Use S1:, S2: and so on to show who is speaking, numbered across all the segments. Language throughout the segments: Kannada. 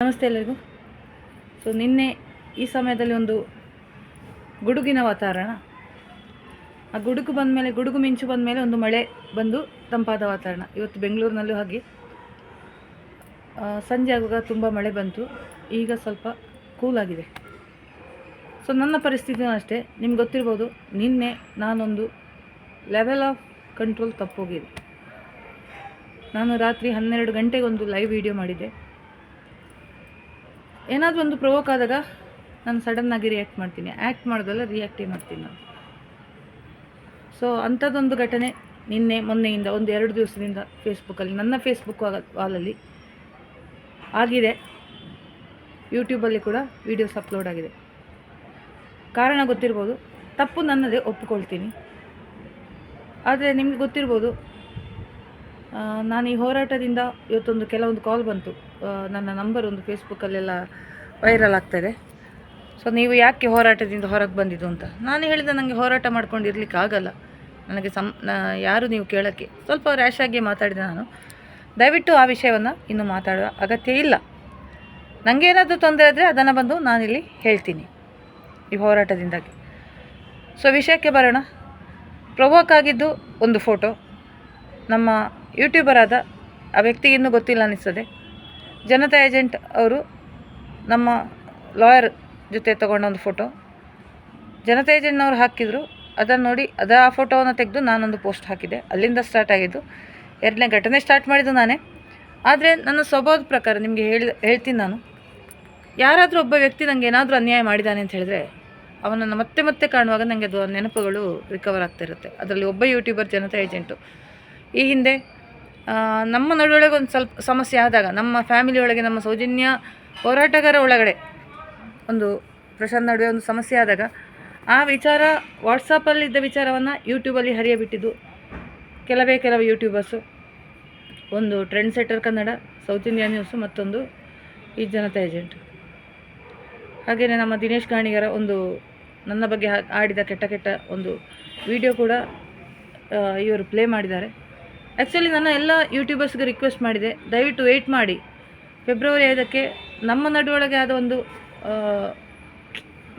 S1: ನಮಸ್ತೆ ಎಲ್ಲರಿಗೂ. ನಿನ್ನೆ ಈ ಸಮಯದಲ್ಲಿ ಒಂದು ಗುಡುಗಿನ ವಾತಾವರಣ, ಆ ಗುಡುಗು ಬಂದ ಮೇಲೆ, ಗುಡುಗು ಮಿಂಚು ಬಂದ ಮೇಲೆ ಒಂದು ಮಳೆ ಬಂದು ತಂಪಾದ ವಾತಾವರಣ. ಇವತ್ತು ಬೆಂಗಳೂರಿನಲ್ಲೂ ಹಾಗೆ ಸಂಜೆ ಆಗುವಾಗ ತುಂಬ ಮಳೆ ಬಂತು. ಈಗ ಸ್ವಲ್ಪ ಕೂಲಾಗಿದೆ. ನನ್ನ ಪರಿಸ್ಥಿತಿನೂ ಅಷ್ಟೇ. ನಿಮ್ಗೆ ಗೊತ್ತಿರ್ಬೋದು, ನಿನ್ನೆ ನಾನೊಂದು ಲೆವೆಲ್ ಆಫ್ ಕಂಟ್ರೋಲ್ ತಪ್ಪೋಗಿದೆ. ನಾನು ರಾತ್ರಿ 12 ಗಂಟೆಗೆ ಒಂದು ಲೈವ್ ವಿಡಿಯೋ ಮಾಡಿದ್ದೆ. ಏನಾದರೂ ಒಂದು ಪ್ರವೋಕ್ ಆದಾಗ ನಾನು ಸಡನ್ನಾಗಿ ರಿಯಾಕ್ಟ್ ಮಾಡ್ತೀನಿ. ಆ್ಯಕ್ಟ್ ಮಾಡೋದಲ್ಲ, ರಿಯಾಕ್ಟೇ ಮಾಡ್ತೀನಿ ನಾನು. ಅಂಥದ್ದೊಂದು ಘಟನೆ ನಿನ್ನೆ ಮೊನ್ನೆಯಿಂದ ಒಂದು 2 ದಿವಸದಿಂದ ಫೇಸ್ಬುಕ್ಕಲ್ಲಿ, ನನ್ನ ಫೇಸ್ಬುಕ್ ವಾಲಲ್ಲಿ ಆಗಿದೆ. ಯೂಟ್ಯೂಬಲ್ಲಿ ಕೂಡ ವೀಡಿಯೋಸ್ ಅಪ್ಲೋಡ್ ಆಗಿದೆ. ಕಾರಣ ಗೊತ್ತಿರ್ಬೋದು, ತಪ್ಪು ನನ್ನದೇ, ಒಪ್ಪಿಕೊಳ್ತೀನಿ. ಆದರೆ ನಿಮ್ಗೆ ಗೊತ್ತಿರ್ಬೋದು, ನಾನು ಈ ಹೋರಾಟದಿಂದ ಇವತ್ತೊಂದು ಕೆಲವೊಂದು ಕಾಲ್ ಬಂತು. ನನ್ನ ನಂಬರ್ ಒಂದು ಫೇಸ್ಬುಕ್ಕಲ್ಲೆಲ್ಲ ವೈರಲ್ ಆಗ್ತಾಯಿದೆ. ನೀವು ಯಾಕೆ ಹೋರಾಟದಿಂದ ಹೊರಗೆ ಬಂದಿದ್ದು ಅಂತ ನಾನು ಹೇಳಿದೆ. ನನಗೆ ಹೋರಾಟ ಮಾಡ್ಕೊಂಡಿರ್ಲಿಕ್ಕೆ ಆಗಲ್ಲ. ನನಗೆ ಯಾರು ನೀವು ಕೇಳೋಕ್ಕೆ, ಸ್ವಲ್ಪ ರ್ಯಾಶಾಗಿ ಮಾತಾಡಿದೆ ನಾನು. ದಯವಿಟ್ಟು ಆ ವಿಷಯವನ್ನು ಇನ್ನೂ ಮಾತಾಡುವ ಅಗತ್ಯ ಇಲ್ಲ. ನನಗೆ ಏನಾದರೂ ತೊಂದರೆ ಆದರೆ ಅದನ್ನು ಬಂದು ನಾನಿಲ್ಲಿ ಹೇಳ್ತೀನಿ ಈ ಹೋರಾಟದಿಂದಾಗಿ. ವಿಷಯಕ್ಕೆ ಬರೋಣ. ಪ್ರವೋಕ್ ಆಗಿದ್ದು ಒಂದು ಫೋಟೋ, ನಮ್ಮ ಯೂಟ್ಯೂಬರ್ ಆದ ಆ ವ್ಯಕ್ತಿಗೆ ಇನ್ನೂ ಗೊತ್ತಿಲ್ಲ ಅನ್ನಿಸ್ತದೆ. ಜನತಾ ಏಜೆಂಟ್ ಅವರು ನಮ್ಮ ಲಾಯರ್ ಜೊತೆ ತೊಗೊಂಡ ಒಂದು ಫೋಟೋ ಜನತಾ ಏಜೆಂಟ್ನವ್ರು ಹಾಕಿದರು. ಅದನ್ನು ನೋಡಿ ಆ ಫೋಟೋವನ್ನು ತೆಗೆದು ನಾನೊಂದು ಪೋಸ್ಟ್ ಹಾಕಿದೆ. ಅಲ್ಲಿಂದ ಸ್ಟಾರ್ಟ್ ಆಗಿದ್ದು. 2ನೇ ಘಟನೆ ಸ್ಟಾರ್ಟ್ ಮಾಡಿದ್ದು ನಾನೇ. ಆದರೆ ನನ್ನ ಸ್ವಭಾವದ ಪ್ರಕಾರ ನಿಮಗೆ ಹೇಳ್ತೀನಿ ನಾನು. ಯಾರಾದರೂ ಒಬ್ಬ ವ್ಯಕ್ತಿ ನನಗೆ ಏನಾದರೂ ಅನ್ಯಾಯ ಮಾಡಿದ್ದಾನೆ ಅಂತ ಹೇಳಿದ್ರೆ, ಅವನನ್ನು ಮತ್ತೆ ಮತ್ತೆ ಕಾಣುವಾಗ ನನಗೆ ಅದು ನೆನಪುಗಳು ರಿಕವರ್ ಆಗ್ತಾ ಇರುತ್ತೆ. ಅದರಲ್ಲಿ ಒಬ್ಬ ಯೂಟ್ಯೂಬರ್ ಜನತಾ ಏಜೆಂಟು. ಈ ಹಿಂದೆ ನಮ್ಮ ನಡುವೊಳಗೆ ಒಂದು ಸ್ವಲ್ಪ ಸಮಸ್ಯೆ ಆದಾಗ, ನಮ್ಮ ಫ್ಯಾಮಿಲಿಯೊಳಗೆ, ನಮ್ಮ ಸೌಜನ್ಯ ಹೋರಾಟಗಾರ ಒಳಗಡೆ ಒಂದು ಪ್ರಶಾಂತ್ ನಡುವೆ ಒಂದು ಸಮಸ್ಯೆ ಆದಾಗ, ಆ ವಿಚಾರ ವಾಟ್ಸಪ್ಪಲ್ಲಿದ್ದ ವಿಚಾರವನ್ನು ಯೂಟ್ಯೂಬಲ್ಲಿ ಹರಿಯಬಿಟ್ಟಿದ್ದು ಕೆಲವು ಯೂಟ್ಯೂಬರ್ಸು. ಒಂದು trend setter Kannada, south India news, ಮತ್ತೊಂದು ಈ ಜನತಾ ಏಜೆಂಟ್. ಹಾಗೆಯೇ ನಮ್ಮ ದಿನೇಶ್ ಗಾಣಿಗರ ಒಂದು ನನ್ನ ಬಗ್ಗೆ ಆಡಿದ ಕೆಟ್ಟ ಒಂದು ವಿಡಿಯೋ ಕೂಡ ಇವರು ಪ್ಲೇ ಮಾಡಿದ್ದಾರೆ. ಆ್ಯಕ್ಚುಲಿ ನನ್ನ ಎಲ್ಲ ಯೂಟ್ಯೂಬರ್ಸ್ಗೆ ರಿಕ್ವೆಸ್ಟ್ ಮಾಡಿದೆ, ದಯವಿಟ್ಟು ವೆಯ್ಟ್ ಮಾಡಿ. ಫೆಬ್ರವರಿ 5ಕ್ಕೆ ನಮ್ಮ ನಡುವೊಳಗೆ ಆದ ಒಂದು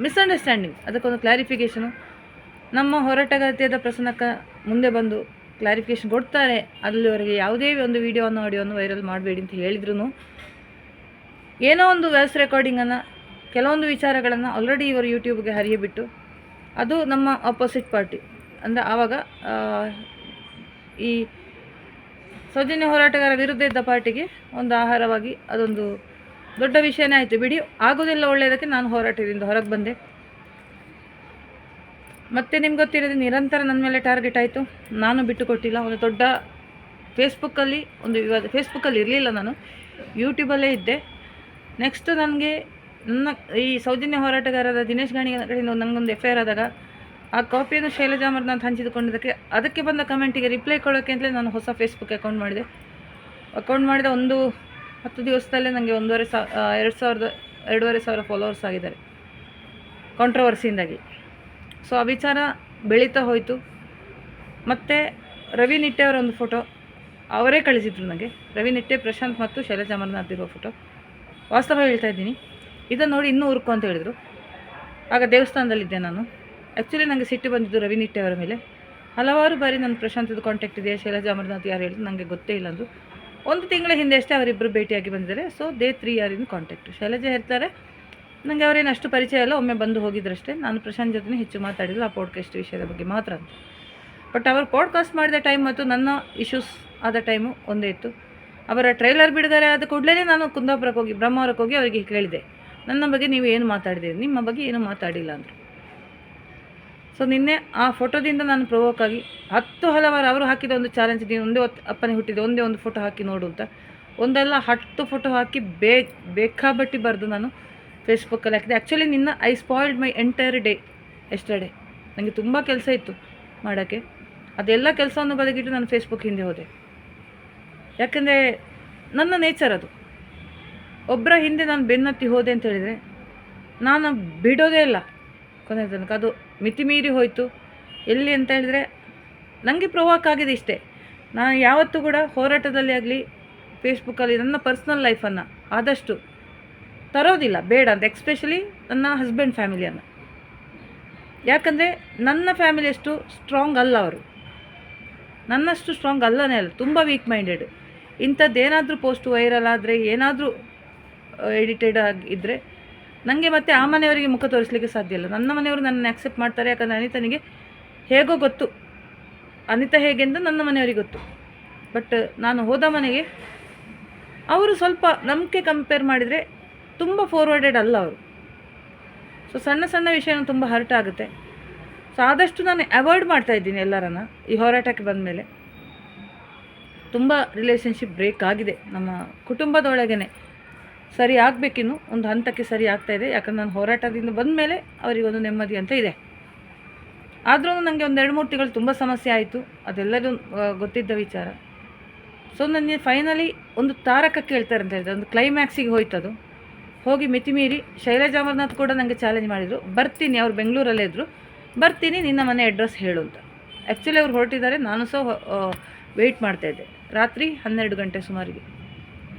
S1: ಮಿಸ್ಅಂಡರ್ಸ್ಟ್ಯಾಂಡಿಂಗ್, ಅದಕ್ಕೊಂದು ಕ್ಲಾರಿಫಿಕೇಷನು ನಮ್ಮ ಹೋರಾಟಗಾರ್ತಿಯಾದ ಪ್ರಸನ್ನಕ್ಕ ಮುಂದೆ ಬಂದು ಕ್ಲಾರಿಫಿಕೇಷನ್ ಕೊಡ್ತಾರೆ. ಅಲ್ಲಿವರೆಗೆ ಯಾವುದೇ ಒಂದು ವಿಡಿಯೋವನ್ನು ಆಡಿಯೋವನ್ನು ವೈರಲ್ ಮಾಡಬೇಡಿ ಅಂತ ಹೇಳಿದ್ರು. ಏನೋ ಒಂದು ವಾಯ್ಸ್ ರೆಕಾರ್ಡಿಂಗನ್ನು, ಕೆಲವೊಂದು ವಿಚಾರಗಳನ್ನು ಆಲ್ರೆಡಿ ಇವರು ಯೂಟ್ಯೂಬ್ಗೆ ಹರಿಯಬಿಟ್ಟು, ಅದು ನಮ್ಮ ಅಪೋಸಿಟ್ ಪಾರ್ಟಿ ಅಂದರೆ ಆವಾಗ ಈ ಸೌಜನ್ಯ ಹೋರಾಟಗಾರ ವಿರುದ್ಧ ಇದ್ದ ಪಾರ್ಟಿಗೆ ಒಂದು ಆಹಾರವಾಗಿ ಅದೊಂದು ದೊಡ್ಡ ವಿಷಯನೇ ಆಯಿತು. ಬಿಡಿ, ಆಗೋದಿಲ್ಲ ಒಳ್ಳೆಯದಕ್ಕೆ ನಾನು ಹೋರಾಟದಿಂದ ಹೊರಗೆ ಬಂದೆ. ಮತ್ತು ನಿಮ್ಗೆ ಗೊತ್ತಿರೋದು, ನಿರಂತರ ನನ್ನ ಮೇಲೆ ಟಾರ್ಗೆಟ್ ಆಯಿತು. ನಾನು ಬಿಟ್ಟು ಕೊಟ್ಟಿಲ್ಲ. ಒಂದು ದೊಡ್ಡ ಫೇಸ್ಬುಕ್ಕಲ್ಲಿ ಫೇಸ್ಬುಕ್ಕಲ್ಲಿ ಇರಲಿಲ್ಲ, ನಾನು ಯೂಟ್ಯೂಬಲ್ಲೇ ಇದ್ದೆ. ನೆಕ್ಸ್ಟ್ ನನಗೆ ನನ್ನ ಈ ಸೌಜನ್ಯ ಹೋರಾಟಗಾರರ ದಿನೇಶ್ ಗಾಣಿಗರ ಕಡೆಯಿಂದ ನನಗೊಂದು FIR ಆದಾಗ, ಆ ಕಾಪಿಯನ್ನು ಶೈಲಜಾ ಅಮರ್ನಾಥ್ ಹಂಚಿದುಕೊಂಡಿದ್ದಕ್ಕೆ ಅದಕ್ಕೆ ಬಂದ ಕಮೆಂಟಿಗೆ ರಿಪ್ಲೈ ಕೊಡೋಕ್ಕೆ ಅಂತಲೇ ನಾನು ಹೊಸ ಫೇಸ್ಬುಕ್ ಅಕೌಂಟ್ ಮಾಡಿದ ಒಂದು 10 ದಿವಸದಲ್ಲೇ ನನಗೆ 2,500 ಫಾಲೋವರ್ಸ್ ಆಗಿದ್ದಾರೆ ಕಾಂಟ್ರವರ್ಸಿಯಿಂದಾಗಿ. ಆ ವಿಚಾರ ಬೆಳೀತಾ ಹೋಯಿತು. ಮತ್ತು ರವಿ ನಿಟ್ಟೆ ಅವರ ಒಂದು ಫೋಟೋ ಅವರೇ ಕಳಿಸಿದ್ರು ನನಗೆ. ರವಿ ನಿಟ್ಟೆ, ಪ್ರಶಾಂತ್ ಮತ್ತು ಶೈಲಜಾ ಅಮರ್ನಾಥ್ ಇರೋ ಫೋಟೋ. ವಾಸ್ತವ ಹೇಳ್ತಾ ಇದ್ದೀನಿ, ಇದನ್ನು ನೋಡಿ ಇನ್ನೂ ಹುರ್ಕೊ ಅಂತ ಹೇಳಿದರು. ಆಗ ದೇವಸ್ಥಾನದಲ್ಲಿದ್ದೆ ನಾನು. ಆ್ಯಕ್ಚುಲಿ ನನಗೆ ಸಿಟ್ಟು ಬಂದಿದ್ದು ರವಿ ನಿಟ್ಟೆ ಅವರ ಮೇಲೆ. ಹಲವಾರು ಬಾರಿ ನನ್ನ ಪ್ರಶಾಂತದ ಕಾಂಟ್ಯಾಕ್ಟ್ ಇದೆ, ಶೈಲಜಾ ಅಮರ್ನಾಥ್ ಯಾರು ಹೇಳಿದ್ರು ನನಗೆ ಗೊತ್ತೇ ಇಲ್ಲ ಅಂದರು. 1 ತಿಂಗಳ ಹಿಂದೆ ಅಷ್ಟೇ ಅವರಿಬ್ಬರು ಭೇಟಿಯಾಗಿ ಬಂದಿದ್ದಾರೆ. They 3 are in contact. Shailaja ಹೇಳ್ತಾರೆ, ನನಗೆ ಅವರೇನು ಅಷ್ಟು ಪರಿಚಯ ಇಲ್ಲ, ಒಮ್ಮೆ ಬಂದು ಹೋಗಿದ್ರಷ್ಟೇ. ನಾನು ಪ್ರಶಾಂತ್ ಜೊತೆ ಹೆಚ್ಚು ಮಾತಾಡಿದ್ರು ಆ ಪಾಡ್ಕಾಸ್ಟ್ ವಿಷಯದ ಬಗ್ಗೆ ಮಾತ್ರ ಅಂತ. ಬಟ್ ಅವರು ಪಾಡ್ಕಾಸ್ಟ್ ಮಾಡಿದ ಟೈಮ್ ಮತ್ತು ನನ್ನ ಇಶ್ಯೂಸ್ ಆದ ಟೈಮು ಒಂದೇ ಇತ್ತು. ಅವರ ಟ್ರೈಲರ್ ಬಿಡುಗಡೆ ಆದ ಕೂಡಲೇ ನಾನು ಕುಂದಾಪುರಕ್ಕೆ ಹೋಗಿ, ಬ್ರಹ್ಮಾವರಕ್ಕೆ ಹೋಗಿ ಅವರಿಗೆ ಕೇಳಿದೆ, ನನ್ನ ಬಗ್ಗೆ ನೀವು ಏನು ಮಾತಾಡಿದ್ದೀರಿ, ನಿಮ್ಮ ಬಗ್ಗೆ ಏನೂ ಮಾತಾಡಿಲ್ಲ ಅಂದರು. ನಿನ್ನೆ ಆ ಫೋಟೋದಿಂದ ನಾನು ಪ್ರವೋಕ್ ಆಗಿ ಹಲವಾರು ಅವರು ಹಾಕಿದ ಒಂದು ಚಾಲೆಂಜ್, ನೀನು ಒಂದೇ ಅಪ್ಪನೇ ಹುಟ್ಟಿದೆ, ಒಂದೇ ಒಂದು ಫೋಟೋ ಹಾಕಿ ನೋಡು ಅಂತ, ಒಂದಲ್ಲ 10 ಫೋಟೋ ಹಾಕಿ ಬೇಕಾಬಟ್ಟಿ ಬರೆದು ನಾನು ಫೇಸ್ಬುಕ್ಕಲ್ಲಿ ಹಾಕಿದೆ. Actually I spoiled my entire day yesterday. ನನಗೆ ತುಂಬ ಕೆಲಸ ಇತ್ತು ಮಾಡೋಕ್ಕೆ. ಅದೆಲ್ಲ ಕೆಲಸವನ್ನು ಬದಿಗಿಟ್ಟು ನಾನು ಫೇಸ್ಬುಕ್ ಹಿಂದೆ ಹೋದೆ. ಯಾಕೆಂದರೆ ನನ್ನ ನೇಚರ್ ಅದು. ಒಬ್ಬರ ಹಿಂದೆ ನಾನು ಬೆನ್ನತ್ತಿ ಹೋದೆ ಅಂತ ಹೇಳಿದರೆ ನಾನು ಬಿಡೋದೇ ಇಲ್ಲ ಕೊನೆ ತನಕ. ಅದು ಮಿತಿಮೀರಿ ಹೋಯಿತು. ಎಲ್ಲಿ ಅಂತ ಹೇಳಿದರೆ ನನಗೆ ಪ್ರವೋಕ್ ಆಗಿದೆ ಇಷ್ಟೇ. ನಾನು ಯಾವತ್ತೂ ಕೂಡ ಹೋರಾಟದಲ್ಲಿ ಆಗಲಿ ಫೇಸ್ಬುಕ್ಕಲ್ಲಿ ನನ್ನ ಪರ್ಸ್ನಲ್ ಲೈಫನ್ನು ಆದಷ್ಟು ತರೋದಿಲ್ಲ, ಬೇಡ ಅಂತ. ಎಕ್ಸ್ಪೆಷಲಿ ನನ್ನ ಹಸ್ಬೆಂಡ್ ಫ್ಯಾಮಿಲಿಯನ್ನು. ಯಾಕಂದರೆ ನನ್ನ ಫ್ಯಾಮಿಲಿ ಅಷ್ಟು ಸ್ಟ್ರಾಂಗ್ ಅಲ್ಲ, ಅವರು ನನ್ನಷ್ಟು ಸ್ಟ್ರಾಂಗ್ ಅಲ್ಲನೇ ಅಲ್ಲ, ತುಂಬ ವೀಕ್ ಮೈಂಡೆಡ್. ಇಂಥದ್ದೇನಾದರೂ ಪೋಸ್ಟ್ ವೈರಲ್ ಆದರೆ, ಏನಾದರೂ ಎಡಿಟೆಡ್ ಆಗಿದ್ದರೆ ನನಗೆ ಮತ್ತೆ ಆ ಮನೆಯವರಿಗೆ ಮುಖ ತೋರಿಸಲಿಕ್ಕೆ ಸಾಧ್ಯ ಇಲ್ಲ. ನನ್ನ ಮನೆಯವರು ನನ್ನನ್ನು ಆ್ಯಕ್ಸೆಪ್ಟ್ ಮಾಡ್ತಾರೆ, ಯಾಕಂದರೆ ಅನಿತನಿಗೆ ಹೇಗೋ ಗೊತ್ತು, ಅನಿತಾ ಹೇಗೆಂದು ನನ್ನ ಮನೆಯವರಿಗೆ ಗೊತ್ತು. ಬಟ್ ನಾನು ಹೋದ ಮನೆಗೆ ಅವರು ಸ್ವಲ್ಪ ನಮಗೆ ಕಂಪೇರ್ ಮಾಡಿದರೆ ತುಂಬ ಫಾರ್ವರ್ಡೆಡ್ ಅಲ್ಲ ಅವರು. ಸೊ ಸಣ್ಣ ಸಣ್ಣ ವಿಷಯನೂ ತುಂಬ ಹರ್ಟ್ ಆಗುತ್ತೆ. ಸೊ ಆದಷ್ಟು ನಾನು ಅವಾಯ್ಡ್ ಮಾಡ್ತಾಯಿದ್ದೀನಿ ಎಲ್ಲರನ್ನ. ಈ ಹೋರಾಟಕ್ಕೆ ಬಂದ ಮೇಲೆ ತುಂಬ ರಿಲೇಷನ್ಶಿಪ್ ಬ್ರೇಕ್ ಆಗಿದೆ ನಮ್ಮ ಕುಟುಂಬದೊಳಗೇ. ಸರಿ ಆಗಬೇಕಿನ್ನು ಒಂದು ಹಂತಕ್ಕೆ ಸರಿ ಆಗ್ತಾಯಿದೆ. ಯಾಕಂದ್ರೆ ನಾನು ಹೋರಾಟದಿಂದ ಬಂದ ಮೇಲೆ ಅವರಿಗೊಂದು ನೆಮ್ಮದಿ ಅಂತ ಇದೆ. ಆದ್ರೂ ನನಗೆ ಒಂದು 2-3 ತಿಂಗಳು ತುಂಬ ಸಮಸ್ಯೆ ಆಯಿತು, ಅದೆಲ್ಲರೂ ಗೊತ್ತಿದ್ದ ವಿಚಾರ. ಸೊ ನನಗೆ ಫೈನಲಿ ಒಂದು ತಾರಕಕ್ಕೆ ಹೇಳ್ತಾರೆ ಅಂತ ಹೇಳಿದ್ರೆ, ಒಂದು ಕ್ಲೈಮ್ಯಾಕ್ಸಿಗೆ ಹೋಯ್ತದು. ಹೋಗಿ ಮಿತಿಮೀರಿ ಶೈಲಜಾ ಅಮರ್ನಾಥ್ ಕೂಡ ನನಗೆ ಚಾಲೆಂಜ್ ಮಾಡಿದರು, ಬರ್ತೀನಿ, ಅವ್ರು ಬೆಂಗಳೂರಲ್ಲೇ ಇದ್ದರು, ಬರ್ತೀನಿ, ನಿನ್ನ ಮನೆ ಅಡ್ರೆಸ್ ಹೇಳು ಅಂತ. ಆ್ಯಕ್ಚುಲಿ ಅವ್ರು ಹೊರಟಿದ್ದಾರೆ, ನಾನು ಸಹ ವೆಯ್ಟ್ ಮಾಡ್ತಾಯಿದ್ದೆ. ರಾತ್ರಿ 12 ಗಂಟೆ ಸುಮಾರಿಗೆ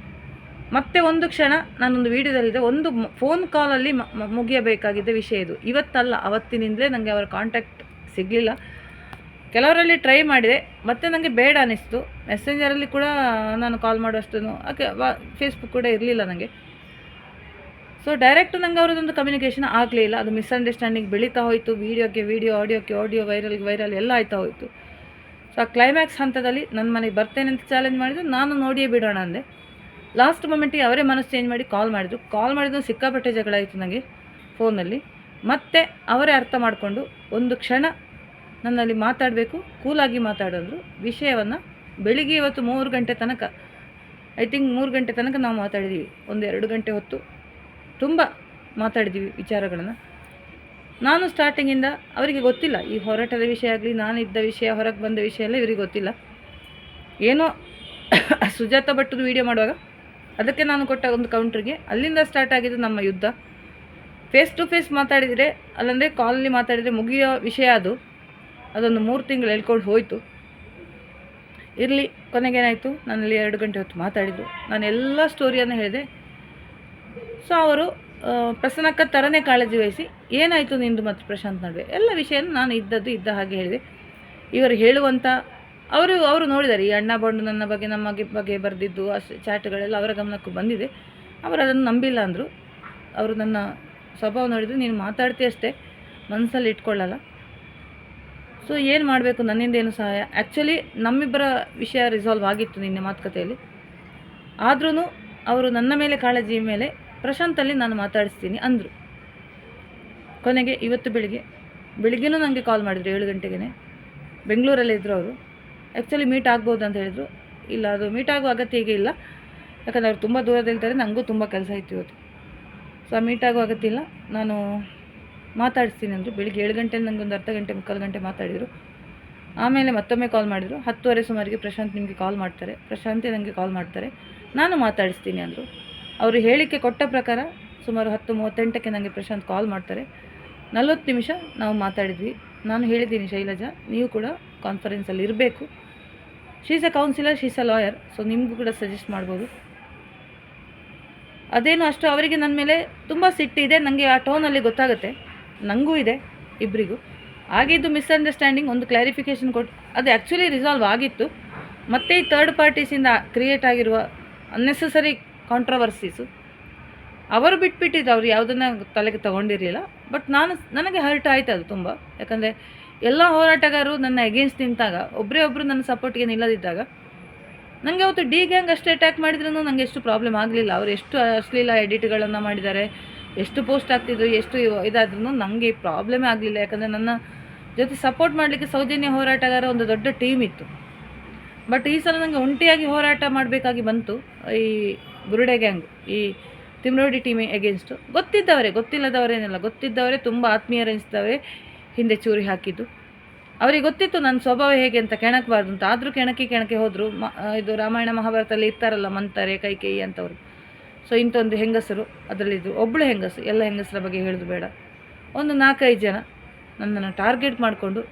S1: ಮತ್ತೆ ಒಂದು ಕ್ಷಣ ನಾನೊಂದು ವೀಡಿಯೋದಲ್ಲಿದ್ದೆ, ಒಂದು ಫೋನ್ ಕಾಲಲ್ಲಿ ಮುಗಿಯಬೇಕಾಗಿದ್ದ ವಿಷಯ ಇದು. ಇವತ್ತಲ್ಲ, ಅವತ್ತಿನಿಂದಲೇ ನನಗೆ ಅವರ ಕಾಂಟ್ಯಾಕ್ಟ್ ಸಿಗಲಿಲ್ಲ. ಕೆಲವರಲ್ಲಿ ಟ್ರೈ ಮಾಡಿದೆ, ಮತ್ತು ನನಗೆ ಬೇಡ ಅನ್ನಿಸ್ತು. ಮೆಸೆಂಜರಲ್ಲಿ ಕೂಡ ನಾನು ಕಾಲ್ ಮಾಡುವಷ್ಟು ಫೇಸ್ಬುಕ್ ಕೂಡ ಇರಲಿಲ್ಲ ನನಗೆ. ಸೊ ಡೈರೆಕ್ಟ್ ನನಗೆ ಅವರದೊಂದು ಕಮ್ಯುನಿಕೇಷನ್ ಆಗಲಿಲ್ಲ. ಅದು ಮಿಸ್ಅಂಡರ್ಸ್ಟ್ಯಾಂಡಿಂಗ್ ಬೆಳೀತಾ ಹೋಯಿತು. ವೀಡಿಯೋಕ್ಕೆ ವೀಡಿಯೋ, ಆಡಿಯೋಕ್ಕೆ ಆಡಿಯೋ, ವೈರಲ್ಗೆ ವೈರಲ್ ಎಲ್ಲ ಆಯ್ತಾ ಹೋಯಿತು. ಸೊ ಆ ಕ್ಲೈಮ್ಯಾಕ್ಸ್ ಹಂತದಲ್ಲಿ ನನ್ನ ಮನೆಗೆ ಬರ್ತೇನೆ ಅಂತ ಚಾಲೆಂಜ್ ಮಾಡಿದ್ರು. ನಾನು ನೋಡಿಯೇ ಬಿಡೋಣ ಅಂದೆ. ಲಾಸ್ಟ್ ಮೊಮೆಂಟಿಗೆ ಅವರೇ ಮನಸ್ಸು ಚೇಂಜ್ ಮಾಡಿ ಕಾಲ್ ಮಾಡಿದ್ರು. ಸಿಕ್ಕಾಪಟ್ಟೆ ಜಗಳ ಆಯಿತು ನನಗೆ ಫೋನಲ್ಲಿ. ಮತ್ತೆ ಅವರೇ ಅರ್ಥ ಮಾಡಿಕೊಂಡು ಒಂದು ಕ್ಷಣ ನನ್ನಲ್ಲಿ ಮಾತಾಡಬೇಕು, ಕೂಲಾಗಿ ಮಾತಾಡಿದ್ರು. ವಿಷಯವನ್ನು ಬೆಳಿಗ್ಗೆ ಇವತ್ತು 3 ಗಂಟೆ ತನಕ, ಐ ಥಿಂಕ್ 3 ಗಂಟೆ ತನಕ ನಾವು ಮಾತಾಡಿದ್ದೀವಿ. 1-2 ಗಂಟೆ ಹೊತ್ತು ತುಂಬ ಮಾತಾಡಿದ್ದೀವಿ ವಿಚಾರಗಳನ್ನು. ನಾನು ಸ್ಟಾರ್ಟಿಂಗಿಂದ ಅವರಿಗೆ ಗೊತ್ತಿಲ್ಲ, ಈ ಹೋರಾಟದ ವಿಷಯ ಆಗಲಿ, ನಾನಿದ್ದ ವಿಷಯ, ಹೊರಗೆ ಬಂದ ವಿಷಯ ಎಲ್ಲ ಇವರಿಗೆ ಗೊತ್ತಿಲ್ಲ. ಏನೋ ಸುಜಾತ ಭಟ್ಟದು ವೀಡಿಯೋ ಮಾಡುವಾಗ ಅದಕ್ಕೆ ನಾನು ಕೊಟ್ಟ ಒಂದು ಕೌಂಟ್ರಿಗೆ ಅಲ್ಲಿಂದ ಸ್ಟಾರ್ಟ್ ಆಗಿದ್ದು ನಮ್ಮ ಯುದ್ಧ. ಫೇಸ್ ಟು ಫೇಸ್ ಮಾತಾಡಿದರೆ, ಅಲ್ಲಂದರೆ ಕಾಲಲ್ಲಿ ಮಾತಾಡಿದರೆ ಮುಗಿಯೋ ವಿಷಯ ಅದೊಂದು 3 ತಿಂಗಳು ಹೇಳ್ಕೊಂಡು ಹೋಯಿತು. ಇರಲಿ, ಕೊನೆಗೇನಾಯಿತು, ನನ್ನಲ್ಲಿ 2 ಗಂಟೆ ಹೊತ್ತು ಮಾತಾಡಿದರು. ನಾನು ಎಲ್ಲ ಸ್ಟೋರಿಯನ್ನು ಹೇಳಿದೆ. ಸೊ ಅವರು ಪ್ರಸನ್ನಕ್ಕ ಥರನೇ ಕಾಳಜಿ ವಹಿಸಿ, ಏನಾಯಿತು ನಿಂದು ಮತ್ತು ಪ್ರಶಾಂತ್ ನಡುವೆ ಎಲ್ಲ ವಿಷಯನ ನಾನು ಇದ್ದ ಹಾಗೆ ಹೇಳಿದೆ. ಇವರು ಹೇಳುವಂಥ ಅವರು ನೋಡಿದ್ದಾರೆ, ಈ ಅಣ್ಣ ಬಂಡು ನನ್ನ ಬಗ್ಗೆ, ನಮ್ಮ ಬಗ್ಗೆ ಬರೆದಿದ್ದು ಅಷ್ಟು ಚಾಟ್ಗಳೆಲ್ಲ ಅವರ ಗಮನಕ್ಕೂ ಬಂದಿದೆ. ಅವರು ಅದನ್ನು ನಂಬಿಲ್ಲ ಅಂದರು. ಅವರು ನನ್ನ ಸ್ವಭಾವ ನೋಡಿದರೆ, ನೀನು ಮಾತಾಡ್ತೀಯ ಅಷ್ಟೇ, ಮನಸ್ಸಲ್ಲಿ ಇಟ್ಕೊಳ್ಳಲ್ಲ. ಸೊ ಏನು ಮಾಡಬೇಕು, ನನ್ನಿಂದ ಏನು ಸಹಾಯ. ಆ್ಯಕ್ಚುಲಿ ನಮ್ಮಿಬ್ಬರ ವಿಷಯ ರಿಸಾಲ್ವ್ ಆಗಿತ್ತು ನಿನ್ನೆ ಮಾತುಕತೆಯಲ್ಲಿ. ಆದ್ರೂ ಅವರು ನನ್ನ ಮೇಲೆ ಕಾಳಜಿ ಮೇಲೆ ಪ್ರಶಾಂತಲ್ಲಿ ನಾನು ಮಾತಾಡಿಸ್ತೀನಿ ಅಂದರು. ಕೊನೆಗೆ ಇವತ್ತು ಬೆಳಿಗ್ಗೆನೂ ನನಗೆ ಕಾಲ್ ಮಾಡಿದರು 7 ಗಂಟೆಗೆ. ಬೆಂಗಳೂರಲ್ಲೇ ಇದ್ದರು ಅವರು. ಆ್ಯಕ್ಚುಲಿ ಮೀಟ್ ಆಗ್ಬೋದು ಅಂತ ಹೇಳಿದರು. ಇಲ್ಲ, ಅದು ಮೀಟ್ ಆಗೋ ಅಗತ್ಯ ಈಗ ಇಲ್ಲ, ಯಾಕಂದರೆ ಅವ್ರು ತುಂಬ ದೂರದಲ್ಲಿರ್ತಾರೆ, ನನಗೂ ತುಂಬ ಕೆಲಸ ಇತ್ತು ಇವತ್ತು. ಸೊ ಮೀಟ್ ಆಗೋ ಅಗತ್ಯ ಇಲ್ಲ, ನಾನು ಮಾತಾಡಿಸ್ತೀನಿ ಅಂದರು. ಬೆಳಿಗ್ಗೆ 7 ಗಂಟೆಯಿಂದ ನನಗೆ ಒಂದು ಅರ್ಧ ಗಂಟೆ, 3/4 ಗಂಟೆ ಮಾತಾಡಿದರು. ಆಮೇಲೆ ಮತ್ತೊಮ್ಮೆ ಕಾಲ್ ಮಾಡಿದರು. 10:30 ಸುಮಾರಿಗೆ ಪ್ರಶಾಂತ್ ನಿಮಗೆ ಕಾಲ್ ಮಾಡ್ತಾರೆ, ಪ್ರಶಾಂತೇ ನನಗೆ ಕಾಲ್ ಮಾಡ್ತಾರೆ, ನಾನು ಮಾತಾಡಿಸ್ತೀನಿ ಅಂದರು. ಅವರು ಹೇಳಿಕೆ ಕೊಟ್ಟ ಪ್ರಕಾರ ಸುಮಾರು 10:38ಕ್ಕೆ ನನಗೆ ಪ್ರಶಾಂತ್ ಕಾಲ್ ಮಾಡ್ತಾರೆ. 40 ನಿಮಿಷ ನಾವು ಮಾತಾಡಿದ್ವಿ. ನಾನು ಹೇಳಿದ್ದೀನಿ, ಶೈಲಜಾ ನೀವು ಕೂಡ ಕಾನ್ಫರೆನ್ಸಲ್ಲಿ ಇರಬೇಕು. She is a counsellor, she is a lawyer, so ನಿಮಗೂ ಕೂಡ ಸಜೆಸ್ಟ್ ಮಾಡ್ಬೋದು. ಅದೇನು ಅಷ್ಟು ಅವರಿಗೆ ನನ್ನ ಮೇಲೆ ತುಂಬ ಸಿಟ್ಟಿದೆ, ನನಗೆ ಆ ಟೋನಲ್ಲಿ ಗೊತ್ತಾಗುತ್ತೆ, ನನಗೂ ಇದೆ, ಇಬ್ಬರಿಗೂ ಆಗಿದ್ದು ಮಿಸ್ಅಂಡರ್ಸ್ಟ್ಯಾಂಡಿಂಗ್. ಒಂದು ಕ್ಲಾರಿಫಿಕೇಷನ್ ಕೊಟ್ಟು ಅದು ಆ್ಯಕ್ಚುಲಿ ರಿಸಾಲ್ವ್ ಆಗಿತ್ತು. ಮತ್ತು ಈ ಥರ್ಡ್ ಪಾರ್ಟೀಸಿಂದ ಕ್ರಿಯೇಟ್ ಆಗಿರುವ ಅನ್ನೆಸೆಸರಿ ಕಾಂಟ್ರವರ್ಸೀಸು ಅವರು ಬಿಟ್ಬಿಟ್ಟಿದ್ದು, ಅವರು ಯಾವುದನ್ನು ತಲೆಗೆ ತೊಗೊಂಡಿರಲಿಲ್ಲ. ಬಟ್ ನನಗೆ ಹರ್ಟ್ ಆಯ್ತು ಅದು ತುಂಬ. ಯಾಕಂದರೆ ಎಲ್ಲ ಹೋರಾಟಗಾರರು ನನ್ನ ಎಗೇನ್ಸ್ಟ್ ನಿಂತಾಗ, ಒಬ್ಬರು ನನ್ನ ಸಪೋರ್ಟ್ಗೆ ನಿಲ್ಲದಿದ್ದಾಗ, ನನಗೆ ಅವತ್ತು ಡಿ ಗ್ಯಾಂಗ್ ಅಷ್ಟು ಅಟ್ಯಾಕ್ ಮಾಡಿದ್ರೂ ನನಗೆ ಎಷ್ಟು ಪ್ರಾಬ್ಲಮ್ ಆಗಲಿಲ್ಲ. ಅವರು ಎಷ್ಟು ಅಶ್ಲೀಲ ಎಡಿಟ್ಗಳನ್ನು ಮಾಡಿದ್ದಾರೆ, ಎಷ್ಟು ಪೋಸ್ಟ್ ಆಗ್ತಿದ್ರು, ಎಷ್ಟು ಇದಾದ್ರೂ ನನಗೆ ಪ್ರಾಬ್ಲಮೇ ಆಗಲಿಲ್ಲ. ಯಾಕಂದರೆ ನನ್ನ ಜೊತೆ ಸಪೋರ್ಟ್ ಮಾಡಲಿಕ್ಕೆ ಸೌಜನ್ಯ ಹೋರಾಟಗಾರ ಒಂದು ದೊಡ್ಡ ಟೀಮ್ ಇತ್ತು. ಬಟ್ ಈ ಸಲ ನನಗೆ ಒಂಟಿಯಾಗಿ ಹೋರಾಟ ಮಾಡಬೇಕಾಗಿ ಬಂತು. ಈ ಬುರುಡೆ ಗ್ಯಾಂಗ್, ಈ ತಿಮ್ರೋಡಿ ಟೀಮ್ ಎಗೇನ್ಸ್ಟು ಗೊತ್ತಿಲ್ಲದವರೇನೆಲ್ಲ, ಗೊತ್ತಿದ್ದವರೇ, ತುಂಬ ಆತ್ಮೀಯರೆನಿಸ್ತವರೇ ಹಿಂದೆ ಚೂರಿ ಹಾಕಿದ್ದು. ಅವರಿಗೆ ಗೊತ್ತಿತ್ತು ನನ್ನ ಸ್ವಭಾವ ಹೇಗೆ ಅಂತ, ಕೆಣಕಬಾರ್ದು ಅಂತ. ಆದರೂ ಕೆಣಕಿ ಹೋದರು. ಇದು ರಾಮಾಯಣ ಮಹಾಭಾರತದಲ್ಲಿ ಇರ್ತಾರಲ್ಲ ಮಂತಾರೆ, ಕೈಕೇಯಿ ಅಂತವರು. ಸೊ ಇಂಥೊಂದು ಹೆಂಗಸರು ಅದರಲ್ಲಿದ್ದು, ಒಬ್ಬಳು ಹೆಂಗಸು, ಎಲ್ಲ ಹೆಂಗಸರ ಬಗ್ಗೆ ಹೇಳೋದು ಬೇಡ, ಒಂದು 4-5 ಜನ ನನ್ನನ್ನು ಟಾರ್ಗೆಟ್ ಮಾಡಿಕೊಂಡು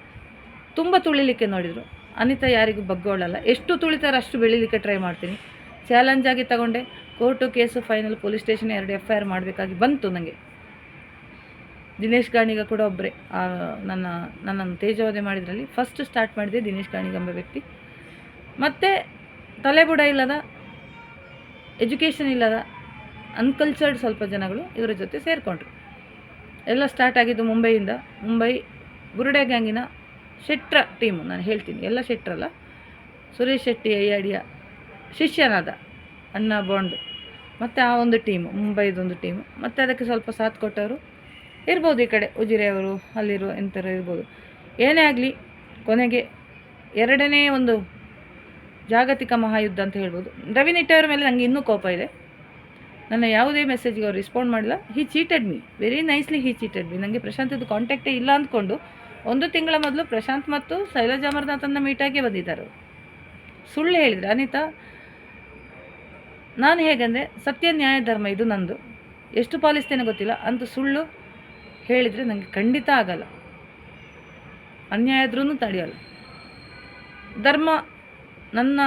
S1: ತುಂಬ ತುಳಿಲಿಕ್ಕೆ ನೋಡಿದರು. ಅನಿತಾ ಯಾರಿಗೂ ಬಗ್ಗೋಳಲ್ಲ, ಎಷ್ಟು ತುಳಿತಾರೆ ಅಷ್ಟು ಬೆಳೀಲಿಕ್ಕೆ ಟ್ರೈ ಮಾಡ್ತೀನಿ. ಚಾಲೆಂಜಾಗಿ ತಗೊಂಡೆ. Court case final, police station 2 FIR ಮಾಡಬೇಕಾಗಿ ಬಂತು ನನಗೆ. ದಿನೇಶ್ ಗಾಣಿಗ ಕೂಡ ಒಬ್ಬರೇ ನನ್ನನ್ನು ತೇಜೋವಧೆ ಮಾಡಿದ್ರಲ್ಲಿ ಫಸ್ಟ್ ಸ್ಟಾರ್ಟ್ ಮಾಡಿದೆ ದಿನೇಶ್ ಗಾಣಿಗ ಎಂಬ ವ್ಯಕ್ತಿ. ಮತ್ತು ತಲೆಬುಡ ಇಲ್ಲದ, ಎಜುಕೇಷನ್ ಇಲ್ಲದ, ಅನ್ಕಲ್ಚರ್ಡ್ ಸ್ವಲ್ಪ ಜನಗಳು ಇವರ ಜೊತೆ ಸೇರಿಕೊಂಡ್ರು. ಎಲ್ಲ ಸ್ಟಾರ್ಟ್ ಆಗಿದ್ದು ಮುಂಬೈಯಿಂದ. ಮುಂಬೈ ಬುರುಡೆ ಗ್ಯಾಂಗಿನ ಶೆಟ್ರ ಟೀಮು, ನಾನು ಹೇಳ್ತೀನಿ, ಎಲ್ಲ ಶೆಟ್ರಲ್ಲ, ಸುರೇಶ್ ಶೆಟ್ಟಿ ಅಯ್ಯಾಡಿಯ ಶಿಷ್ಯನಾದ ಅಣ್ಣ ಬಾಂಡ್, ಮತ್ತು ಆ ಒಂದು ಟೀಮು, ಮುಂಬೈದೊಂದು ಟೀಮು. ಮತ್ತು ಅದಕ್ಕೆ ಸ್ವಲ್ಪ ಸಾಥ್ ಕೊಟ್ಟವರು ಇರ್ಬೋದು, ಈ ಕಡೆ ಉಜಿರೆ ಅವರು, ಅಲ್ಲಿರೋ ಎಂಥರು ಇರ್ಬೋದು. ಏನೇ ಆಗಲಿ, ಕೊನೆಗೆ 2ನೇ ಒಂದು ಜಾಗತಿಕ ಮಹಾಯುದ್ಧ ಅಂತ ಹೇಳ್ಬೋದು. ರವಿ ನಿಟ್ಟೆಯವರ ಮೇಲೆ ನನಗೆ ಇನ್ನೂ ಕೋಪ ಇದೆ. ನನ್ನ ಯಾವುದೇ ಮೆಸೇಜ್ಗೆ ಅವ್ರು ರೆಸ್ಪಾಂಡ್ ಮಾಡಿಲ್ಲ. ಹಿ ಚೀಟೆಡ್ ಮೀ, ವೆರಿ ನೈಸ್ಲಿ ಹಿ ಚೀಟೆಡ್ ಮೀ. ನನಗೆ ಪ್ರಶಾಂತದ್ದು ಕಾಂಟ್ಯಾಕ್ಟೇ ಇಲ್ಲ ಅಂದ್ಕೊಂಡು 1 ತಿಂಗಳ ಮೊದಲು ಪ್ರಶಾಂತ್ ಮತ್ತು ಶೈಲಜಾ ಅಮರನಾಥನ್ನ ಮೀಟಾಗಿ ಬಂದಿದ್ದಾರೆ. ಸುಳ್ಳು ಹೇಳಿದರೆ ಅನಿತಾ, ನಾನು ಹೇಗೆಂದರೆ ಸತ್ಯ ನ್ಯಾಯ ಧರ್ಮ ಇದು ನಂದು, ಎಷ್ಟು ಪಾಲಿಸ್ತೇನೆ ಗೊತ್ತಿಲ್ಲ, ಅಂತೂ ಸುಳ್ಳು ಹೇಳಿದರೆ ನನಗೆ ಖಂಡಿತ ಆಗಲ್ಲ, ಅನ್ಯಾಯ ಆದ್ರೂ ತಡೆಯಲ್ಲ. ಧರ್ಮ ನನ್ನ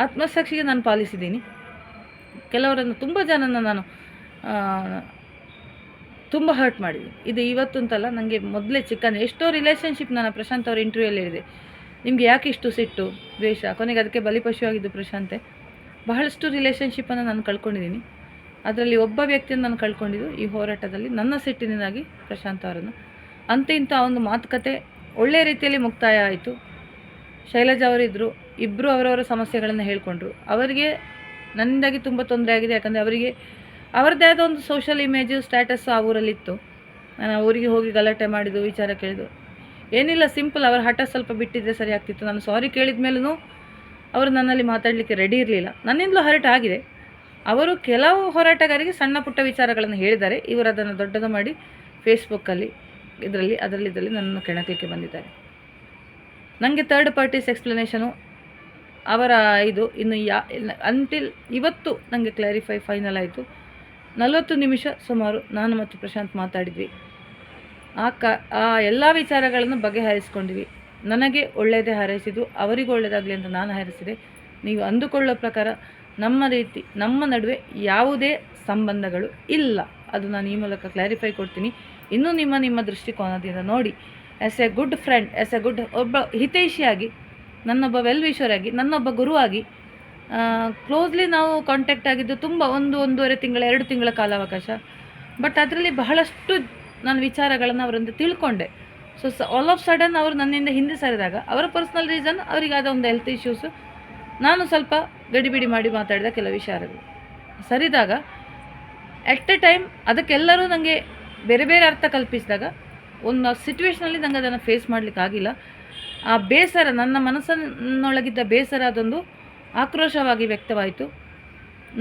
S1: ಆತ್ಮಸಾಕ್ಷಿಗೆ ನಾನು ಪಾಲಿಸಿದ್ದೀನಿ. ಕೆಲವರನ್ನು, ತುಂಬ ಜನನ ನಾನು ತುಂಬ ಹರ್ಟ್ ಮಾಡಿದ್ದೀನಿ. ಇದು ಇವತ್ತು ಅಂತಲ್ಲ, ನನಗೆ ಮೊದಲೇ ಚಿಕ್ಕಂದ್ರೆ ಎಷ್ಟೋ ರಿಲೇಷನ್ಶಿಪ್ ನಾನು ಪ್ರಶಾಂತ್ ಅವ್ರ ಇಂಟರ್ವ್ಯೂಯಲ್ಲಿ ಹೇಳಿದೆ, ನಿಮಗೆ ಯಾಕೆ ಇಷ್ಟು ಸಿಟ್ಟು ದ್ವೇಷ, ಕೊನೆಗೆ ಅದಕ್ಕೆ ಬಲಿಪಶು ಆಗಿದ್ದು ಪ್ರಶಾಂತೆ. ಬಹಳಷ್ಟು ರಿಲೇಷನ್ಶಿಪ್ಪನ್ನು ನಾನು ಕಳ್ಕೊಂಡಿದ್ದೀನಿ. ಅದರಲ್ಲಿ ಒಬ್ಬ ವ್ಯಕ್ತಿಯನ್ನು ನಾನು ಕಳ್ಕೊಂಡಿದ್ದು ಈ ಹೋರಾಟದಲ್ಲಿ, ನನ್ನ ಸಿಟ್ಟಿನಿಂದಾಗಿ ಪ್ರಶಾಂತ್ ಅವರನ್ನು. ಅಂತ ಇಂಥ ಒಂದು ಮಾತುಕತೆ ಒಳ್ಳೆಯ ರೀತಿಯಲ್ಲಿ ಮುಕ್ತಾಯ ಆಯಿತು. ಶೈಲಜಾ ಅವರಿದ್ದರು, ಇಬ್ಬರು ಅವರವರ ಸಮಸ್ಯೆಗಳನ್ನು ಹೇಳ್ಕೊಂಡ್ರು. ಅವರಿಗೆ ನನ್ನಿಂದಾಗಿ ತುಂಬ ತೊಂದರೆ ಆಗಿದೆ, ಯಾಕಂದರೆ ಅವರಿಗೆ ಅವರದ್ದೇ ಆದ ಒಂದು ಸೋಷಲ್ ಇಮೇಜು, ಸ್ಟ್ಯಾಟಸ್ಸು ಆ ಊರಲ್ಲಿತ್ತು. ನಾನು ಊರಿಗೆ ಹೋಗಿ ಗಲಾಟೆ ಮಾಡಿದ್ದು, ವಿಚಾರ ಕೇಳಿದ್ದು ಏನಿಲ್ಲ, ಸಿಂಪಲ್. ಅವರ ಹಠ ಸ್ವಲ್ಪ ಬಿಟ್ಟಿದ್ದರೆ ಸರಿ ಆಗ್ತಿತ್ತು. ನಾನು ಸಾರಿ ಕೇಳಿದ ಮೇಲೂ ಅವರು ನನ್ನಲ್ಲಿ ಮಾತಾಡಲಿಕ್ಕೆ ರೆಡಿ ಇರಲಿಲ್ಲ. ನನ್ನಿಂದಲೂ ಹರ್ಟ್ ಆಗಿದೆ. ಅವರು ಕೆಲವು ಹೋರಾಟಗಾರರಿಗೆ ಸಣ್ಣ ಪುಟ್ಟ ವಿಚಾರಗಳನ್ನು ಹೇಳಿದ್ದಾರೆ, ಇವರು ಅದನ್ನು ದೊಡ್ಡದು ಮಾಡಿ ಫೇಸ್ಬುಕ್ಕಲ್ಲಿ ಇದರಲ್ಲಿ ನನ್ನನ್ನು ಕೆಣಕಲಿಕ್ಕೆ ಬಂದಿದ್ದಾರೆ. ನನಗೆ ಥರ್ಡ್ ಪಾರ್ಟೀಸ್ ಎಕ್ಸ್ಪ್ಲನೇಷನು ಅವರ ಇದು ಇನ್ನು ಅಂಟಿಲ್ ಇವತ್ತು ನನಗೆ ಕ್ಲಾರಿಫೈ ಫೈನಲ್ ಆಯಿತು. 40 ನಿಮಿಷ ಸುಮಾರು ನಾನು ಮತ್ತು ಪ್ರಶಾಂತ್ ಮಾತಾಡಿದ್ವಿ. ಆ ಎಲ್ಲ ವಿಚಾರಗಳನ್ನು ಬಗೆಹರಿಸ್ಕೊಂಡಿವಿ. ನನಗೆ ಒಳ್ಳೆಯದೇ ಹಾರೈಸಿದ್ದು, ಅವರಿಗೂ ಒಳ್ಳೆಯದಾಗಲಿ ಅಂತ ನಾನು ಹಾರೈಸಿದೆ. ನೀವು ಅಂದುಕೊಳ್ಳೋ ಪ್ರಕಾರ ನಮ್ಮ ನಡುವೆ ಯಾವುದೇ ಸಂಬಂಧಗಳು ಇಲ್ಲ, ಅದು ನಾನು ಈ ಮೂಲಕ ಕ್ಲಾರಿಫೈ ಕೊಡ್ತೀನಿ. ಇನ್ನೂ ನಿಮ್ಮ ದೃಷ್ಟಿಕೋನದಿಂದ ನೋಡಿ, as A good friend, as A good ಒಬ್ಬ ಹಿತೈಷಿಯಾಗಿ, ನನ್ನೊಬ್ಬ ವೆಲ್ ವಿಷರಾಗಿ, ನನ್ನೊಬ್ಬ ಗುರುವಾಗಿ ಕ್ಲೋಸ್ಲಿ ನಾವು ಕಾಂಟ್ಯಾಕ್ಟ್ ಆಗಿದ್ದು ತುಂಬ 1.5 ತಿಂಗಳ 2 ತಿಂಗಳ ಕಾಲಾವಕಾಶ. ಬಟ್ ಅದರಲ್ಲಿ ಬಹಳಷ್ಟು ನಾನು ವಿಚಾರಗಳನ್ನು ಅವರಿಂದ ತಿಳ್ಕೊಂಡೆ. ಸೊ ಆಲ್ ಆಫ್ ಸಡನ್ ಅವರು ನನ್ನಿಂದ ಹಿಂದೆ ಸರಿದಾಗ, ಅವರ ಪರ್ಸ್ನಲ್ ರೀಸನ್, ಅವರಿಗಾದ ಒಂದು ಹೆಲ್ತ್ ಇಶ್ಯೂಸು, ನಾನು ಸ್ವಲ್ಪ ಗಡಿಬಿಡಿ ಮಾಡಿ ಮಾತಾಡಿದ ಕೆಲವು ವಿಚಾರಗಳು ಸರಿದಾಗ, ಎಟ್ ಎ ಟೈಮ್ ಅದಕ್ಕೆಲ್ಲರೂ ನನಗೆ ಬೇರೆ ಬೇರೆ ಅರ್ಥ ಕಲ್ಪಿಸಿದಾಗ ಒಂದು ಸಿಚುವೇಷನಲ್ಲಿ ನನಗೆ ಅದನ್ನು ಫೇಸ್ ಮಾಡಲಿಕ್ಕಾಗಿಲ್ಲ. ಆ ಬೇಸರ, ನನ್ನ ಮನಸ್ಸಿನೊಳಗಿದ್ದ ಬೇಸರ ಅದೊಂದು ಆಕ್ರೋಶವಾಗಿ ವ್ಯಕ್ತವಾಯಿತು.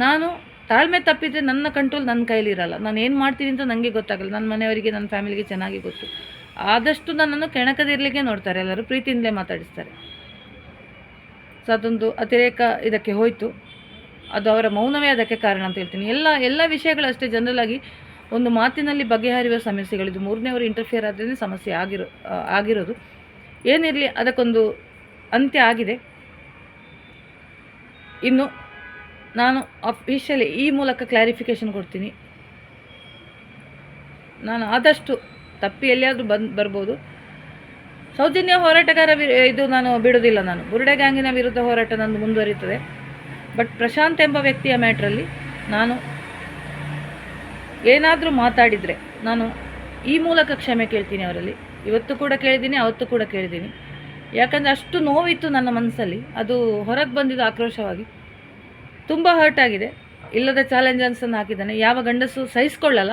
S1: ನಾನು ತಾಳ್ಮೆ ತಪ್ಪಿದರೆ ನನ್ನ ಕಂಟ್ರೋಲ್ ನನ್ನ ಕೈಲಿರಲ್ಲ. ನಾನು ಏನು ಮಾಡ್ತೀನಿ ಅಂತ ನನಗೆ ಗೊತ್ತಾಗಲ್ಲ. ನನ್ನ ಮನೆಯವರಿಗೆ, ನನ್ನ ಫ್ಯಾಮಿಲಿಗೆ ಚೆನ್ನಾಗಿ ಗೊತ್ತು. ಆದಷ್ಟು ನನ್ನನ್ನು ಕೆಣಕದಿರಲಿಕ್ಕೆ ನೋಡ್ತಾರೆ, ಎಲ್ಲರೂ ಪ್ರೀತಿಯಿಂದಲೇ ಮಾತಾಡಿಸ್ತಾರೆ. ಸೊ ಅದೊಂದು ಅತಿರೇಕ ಇದಕ್ಕೆ ಹೋಯಿತು. ಅದು ಅವರ ಮೌನವೇ ಅದಕ್ಕೆ ಕಾರಣ ಅಂತ ಹೇಳ್ತೀನಿ. ಎಲ್ಲ ವಿಷಯಗಳು ಅಷ್ಟೇ ಜನರಲ್ ಆಗಿ ಒಂದು ಮಾತಿನಲ್ಲಿ ಬಗೆಹರಿಯುವ ಸಮಸ್ಯೆಗಳಿದು. 3ನೇವರು ಇಂಟರ್ಫಿಯರ್ ಆದ್ರೇ ಸಮಸ್ಯೆ ಆಗಿರೋದು. ಏನಿರಲಿ, ಅದಕ್ಕೊಂದು ಅಂತ್ಯ ಆಗಿದೆ. ಇನ್ನು ನಾನು ಅಫಿಷಿಯಲಿ ಈ ಮೂಲಕ ಕ್ಲಾರಿಫಿಕೇಷನ್ ಕೊಡ್ತೀನಿ. ನಾನು ಆದಷ್ಟು ತಪ್ಪಿ ಎಲ್ಲಿಯಾದರೂ ಬರ್ಬೋದು. ಸೌಜನ್ಯ ಹೋರಾಟಗಾರ ಇದು ನಾನು ಬಿಡೋದಿಲ್ಲ. ನಾನು ಬುರುಡೆ ಗ್ಯಾಂಗಿನ ವಿರುದ್ಧ ಹೋರಾಟ ನಂದು ಮುಂದುವರಿಯುತ್ತದೆ. ಬಟ್ ಪ್ರಶಾಂತ್ ಎಂಬ ವ್ಯಕ್ತಿಯ ಮ್ಯಾಟ್ರಲ್ಲಿ ನಾನು ಏನಾದರೂ ಮಾತಾಡಿದರೆ ನಾನು ಈ ಮೂಲಕ ಕ್ಷಮೆ ಕೇಳ್ತೀನಿ ಅವರಲ್ಲಿ. ಇವತ್ತು ಕೂಡ ಕೇಳಿದ್ದೀನಿ, ಅವತ್ತು ಕೂಡ ಕೇಳಿದ್ದೀನಿ. ಯಾಕಂದರೆ ಅಷ್ಟು ನೋವಿತ್ತು ನನ್ನ ಮನಸ್ಸಲ್ಲಿ. ಅದು ಹೊರಗೆ ಬಂದಿದ್ದು ಆಕ್ರೋಶವಾಗಿ. ತುಂಬ ಹರ್ಟ್ ಆಗಿದೆ. ಇಲ್ಲದ ಚಾಲೆಂಜನ್ಸನ್ನು ಹಾಕಿದ್ದಾನೆ. ಯಾವ ಗಂಡಸು ಸಹಿಸ್ಕೊಳ್ಳಲ್ಲ.